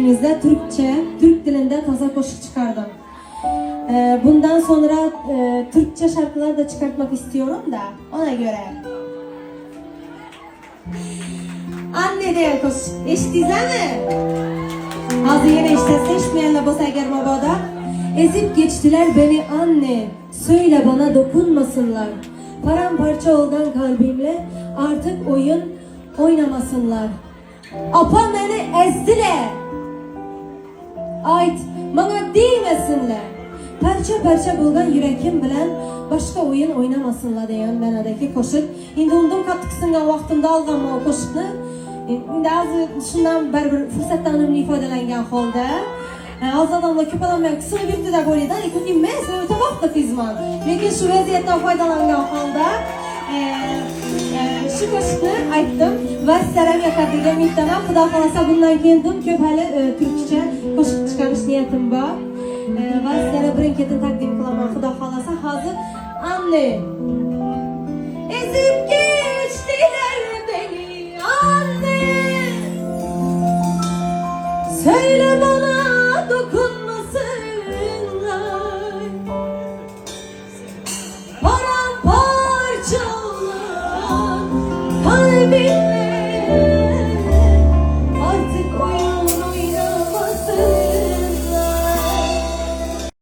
Türkçe, Türk dilinde taza koşuk çıkardım. Bundan sonra Türkçe şarkılar da çıkartmak istiyorum da ona göre. Anne diye koş. Eşitiz mi? Hazır yine işte seçmeyenle basa eğer mabada. Ezip geçtiler beni anne. Söyle bana dokunmasınlar. Paramparça oldan kalbimle artık oyun oynamasınlar. Apa beni ezdiler. Ait bana değmesinler. Parça parça bulgan yürekim bilen başka oyun oynamasınlar deyen menadaki koşuk. Şimdi undum katkısından vaxtımda aldım o koşukni. Şimdi az şundan bir fırsatdan önemli foydalangan holda. Az adamla köp adam ben kısını birdi de böyle de ikut inmez ve öte vaxtda tezman. Lekin şu vaziyetten foydalangan holda şu koşukni aytdım ve selam yakardıgan umiddaman. Xudo xolasa bundan keyin köp hali Türkçe koşuk çıkarış niyetim var. Va sizlarga birin-ketin taqdim qilaman. Xudo xolasa hozir anne. Ezib geçtiler beni anne. Söyle bana dokunmasınlar. Paramparça olan kalbimle